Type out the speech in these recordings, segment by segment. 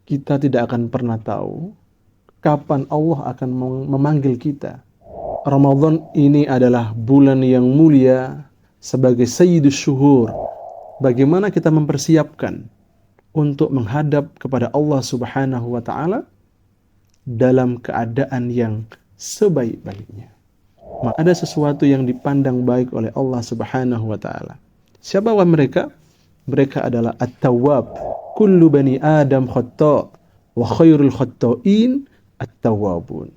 kita tidak akan pernah tahu kapan Allah akan memanggil kita. Ramadan ini adalah bulan yang mulia sebagai sayyidus syuhur. Bagaimana kita mempersiapkan untuk menghadap kepada Allah Subhanahu wa taala dalam keadaan yang sebaik-baiknya. Maka ada sesuatu yang dipandang baik oleh Allah Subhanahu wa taala. Siapa mereka? Mereka adalah At-Tawwab. Kullu bani Adam khata' wa khairul khata'in At-Tawwabun.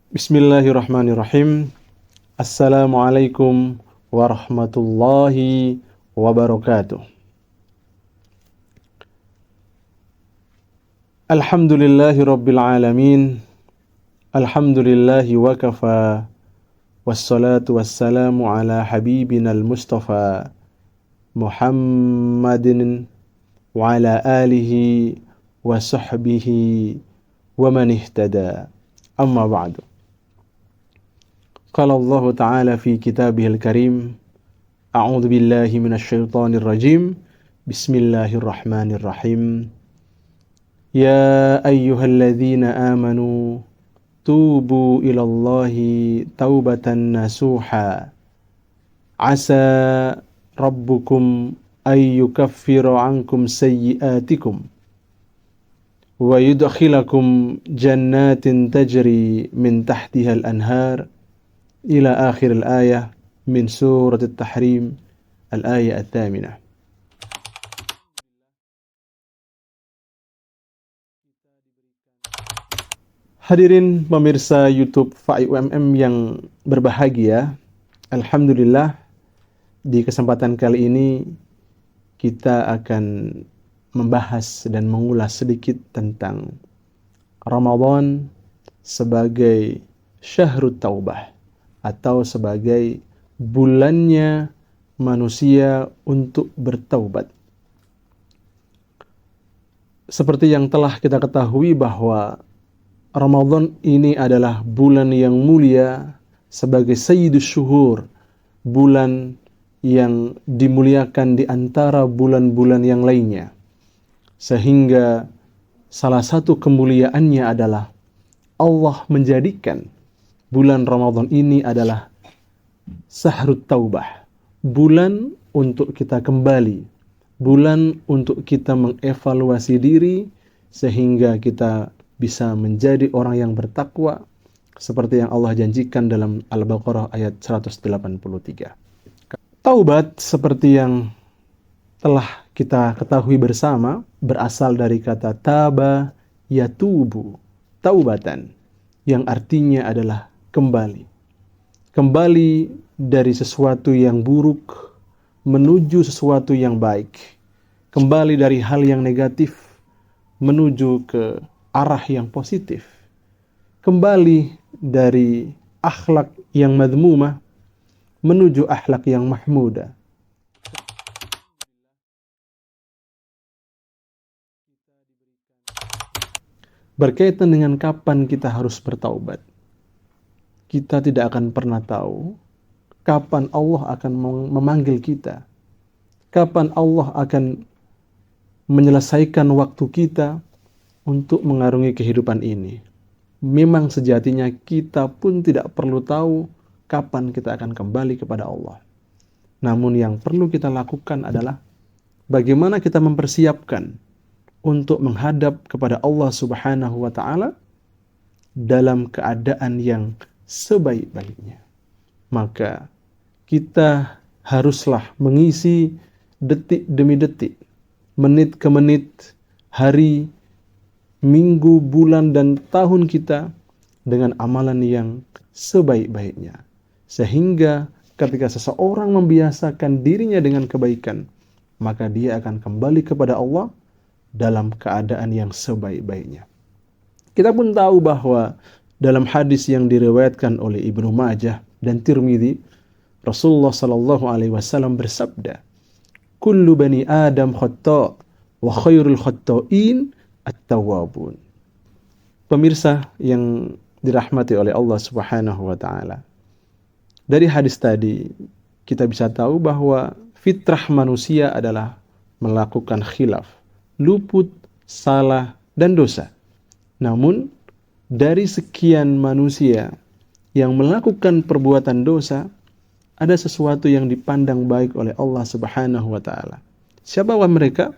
Bismillahirrahmanirrahim. Assalamualaikum warahmatullahi wabarakatuh. Alhamdulillahi rabbil alamin. Alhamdulillahi wa kafa. Wassalatu wassalamu ala habibina al-Mustafa Muhammadin wa ala alihi wa sahbihi wa man ihtada. Amma ba'du. Qala Allah Ta'ala fi kitabihil karim, A'udzu billahi minasy syaithanir rajim. Bismillahirrahmanirrahim. Ya ayyuhalladzina amanu tubu ilallahi taubatan nasuha. Asa rabbukum ayyukaffira 'ankum sayyi'atikum wa yudkhilakum jannatin tajri min tahtiha al-anhar ila akhir al-ayah min surat at-tahrim al-ayah at-thaminah. Hadirin pemirsa YouTube Fa'i UMM yang berbahagia, alhamdulillah di kesempatan kali ini kita akan membahas dan mengulas sedikit tentang Ramadan sebagai syahrut taubah atau sebagai bulannya manusia untuk bertaubat. Seperti yang telah kita ketahui bahwa Ramadan ini adalah bulan yang mulia sebagai sayyidus syuhur, bulan yang dimuliakan di antara bulan-bulan yang lainnya. Sehingga salah satu kemuliaannya adalah Allah menjadikan bulan Ramadan ini adalah Sahrut Taubah, bulan untuk kita kembali, bulan untuk kita mengevaluasi diri sehingga kita bisa menjadi orang yang bertakwa seperti yang Allah janjikan dalam Al-Baqarah ayat 183. Taubat seperti yang telah kita ketahui bersama berasal dari kata taba yatubu, taubatan, yang artinya adalah kembali. Kembali dari sesuatu yang buruk menuju sesuatu yang baik. Kembali dari hal yang negatif menuju ke arah yang positif. Kembali dari akhlak yang madhmumah menuju akhlak yang mahmudah. Berkaitan dengan kapan kita harus bertaubat, kita tidak akan pernah tahu kapan Allah akan memanggil kita, kapan Allah akan menyelesaikan waktu kita untuk mengarungi kehidupan ini. Memang sejatinya kita pun tidak perlu tahu kapan kita akan kembali kepada Allah. Namun yang perlu kita lakukan adalah bagaimana kita mempersiapkan untuk menghadap kepada Allah Subhanahu wa taala dalam keadaan yang sebaik-baiknya. Maka kita haruslah mengisi detik demi detik, menit ke menit, hari, minggu, bulan, dan tahun kita dengan amalan yang sebaik-baiknya. Sehingga ketika seseorang membiasakan dirinya dengan kebaikan, maka dia akan kembali kepada Allah dalam keadaan yang sebaik-baiknya. Kita pun tahu bahwa dalam hadis yang diriwayatkan oleh Ibnu Majah dan Tirmidzi, Rasulullah sallallahu alaihi wasallam bersabda, "Kullu bani Adam khata' wa khairul khatta'in at-tawwabun. Pemirsa yang dirahmati oleh Allah Subhanahu wa taala. Dari hadis tadi kita bisa tahu bahwa fitrah manusia adalah melakukan khilaf, luput, salah, dan dosa. Namun dari sekian manusia yang melakukan perbuatan dosa, ada sesuatu yang dipandang baik oleh Allah Subhanahu wa taala. Siapa mereka?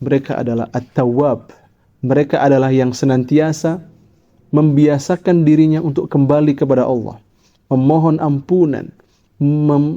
Mereka adalah at-tawwab. Mereka adalah yang senantiasa membiasakan dirinya untuk kembali kepada Allah, memohon ampunan,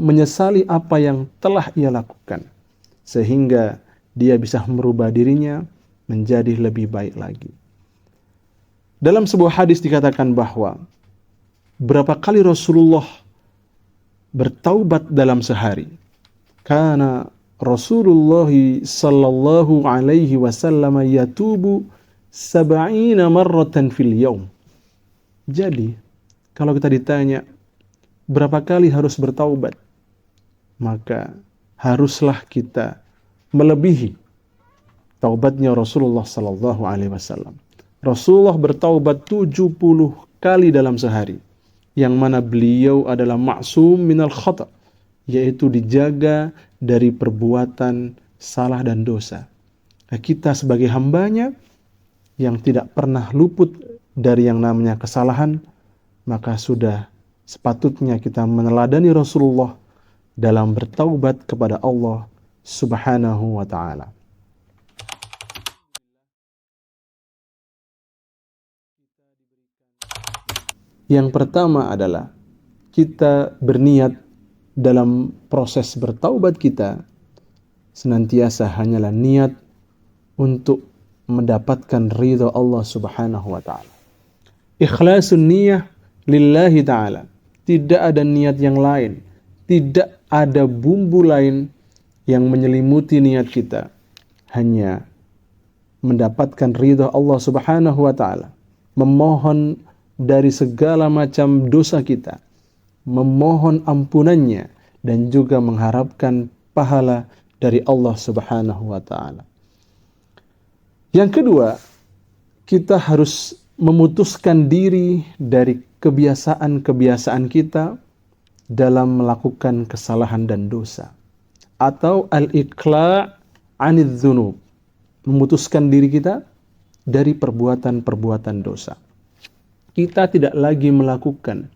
menyesali apa yang telah ia lakukan, sehingga dia bisa merubah dirinya menjadi lebih baik lagi. Dalam sebuah hadis dikatakan bahwa berapa kali Rasulullah bertaubat dalam sehari. Karena Rasulullah sallallahu alaihi wasallam yatubu 70 marratan fil yaum. Jadi, kalau kita ditanya berapa kali harus bertaubat, maka haruslah kita melebihi taubatnya Rasulullah sallallahu alaihi wasallam. Rasulullah bertaubat 70 kali dalam sehari, yang mana beliau adalah maksum minal khata', yaitu dijaga dari perbuatan salah dan dosa. Nah, kita sebagai hambanya yang tidak pernah luput dari yang namanya kesalahan, maka sudah sepatutnya kita meneladani Rasulullah dalam bertaubat kepada Allah Subhanahu wa ta'ala. Yang pertama adalah kita berniat dalam proses bertaubat kita senantiasa hanyalah niat untuk mendapatkan ridha Allah Subhanahu wa ta'ala. Ikhlasun niyah lillahi ta'ala. Tidak ada niat yang lain, tidak ada bumbu lain yang menyelimuti niat kita, hanya mendapatkan ridha Allah Subhanahu wa ta'ala, memohon dari segala macam dosa kita, memohon ampunannya, dan juga mengharapkan pahala dari Allah Subhanahu wa ta'ala. Yang kedua, kita harus memutuskan diri dari kebiasaan-kebiasaan kita dalam melakukan kesalahan dan dosa, atau al-iqla' anidz dzunub, memutuskan diri kita dari perbuatan-perbuatan dosa. Kita tidak lagi melakukan,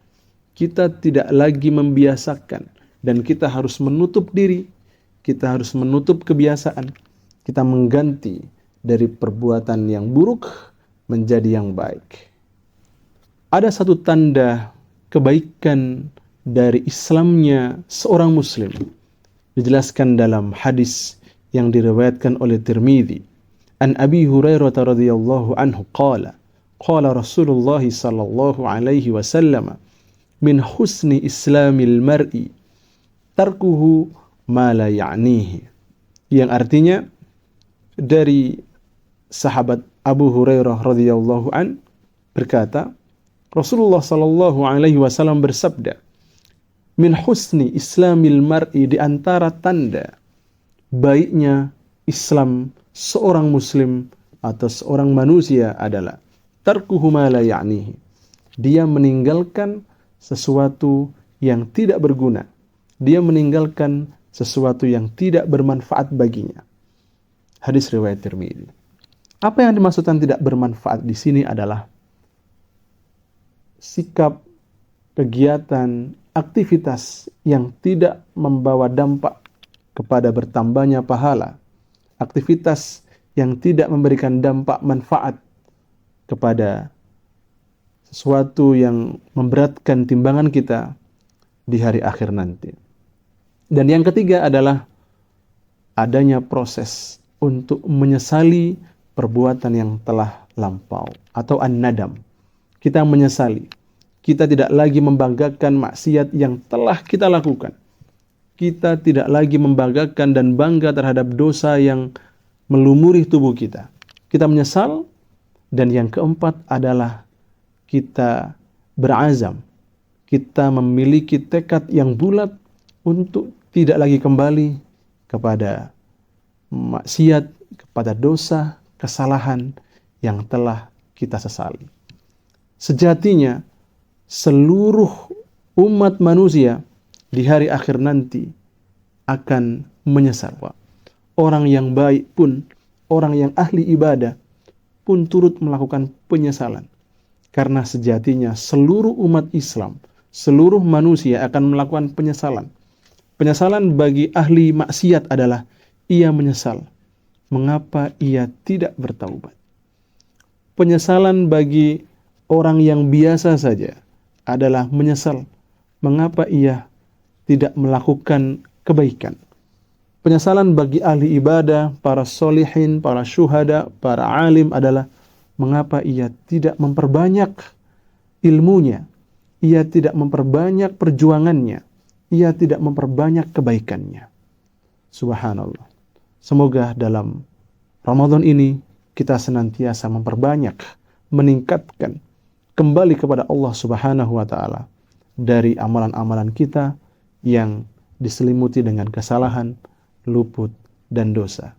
kita tidak lagi membiasakan, dan kita harus menutup diri, kita harus menutup kebiasaan, kita mengganti dari perbuatan yang buruk menjadi yang baik. Ada satu tanda kebaikan dari Islamnya seorang Muslim, dijelaskan dalam hadis yang diriwayatkan oleh Tirmidzi. An Abi Hurairah radhiyallahu anhu qala Rasulullah sallallahu alaihi wasallam, min husni islamil mar'i tarkuhu ma la ya'nihi. Yang artinya, dari sahabat Abu Hurairah radhiyallahu an berkata, Rasulullah sallallahu alaihi wasallam bersabda, min husni islamil mar'i, di antara tanda baiknya Islam seorang muslim atau seorang manusia adalah tarkuhu ma la ya'nihi, dia meninggalkan sesuatu yang tidak berguna, dia meninggalkan sesuatu yang tidak bermanfaat baginya. Hadis riwayat Tirmidzi. Apa yang dimaksudkan tidak bermanfaat di sini adalah sikap, kegiatan, aktivitas yang tidak membawa dampak kepada bertambahnya pahala, aktivitas yang tidak memberikan dampak manfaat kepada sesuatu yang memberatkan timbangan kita di hari akhir nanti. Dan yang ketiga adalah adanya proses untuk menyesali perbuatan yang telah lampau, atau an-nadam. Kita menyesali. Kita tidak lagi membanggakan maksiat yang telah kita lakukan. Kita tidak lagi membanggakan dan bangga terhadap dosa yang melumuri tubuh kita. Kita menyesal. Dan yang keempat adalah kita berazam. Kita memiliki tekad yang bulat untuk tidak lagi kembali kepada maksiat, pada dosa, kesalahan yang telah kita sesali. Sejatinya, seluruh umat manusia di hari akhir nanti akan menyesal. Orang yang baik pun, orang yang ahli ibadah pun turut melakukan penyesalan. Karena sejatinya seluruh umat Islam, seluruh manusia akan melakukan penyesalan. Penyesalan bagi ahli maksiat adalah ia menyesal mengapa ia tidak bertaubat. Penyesalan bagi orang yang biasa saja adalah menyesal mengapa ia tidak melakukan kebaikan. Penyesalan bagi ahli ibadah, para solihin, para syuhada, para alim adalah mengapa ia tidak memperbanyak ilmunya, ia tidak memperbanyak perjuangannya, ia tidak memperbanyak kebaikannya. Subhanallah. Semoga dalam Ramadan ini kita senantiasa memperbanyak, meningkatkan kembali kepada Allah Subhanahu wa taala dari amalan-amalan kita yang diselimuti dengan kesalahan, luput, dan dosa.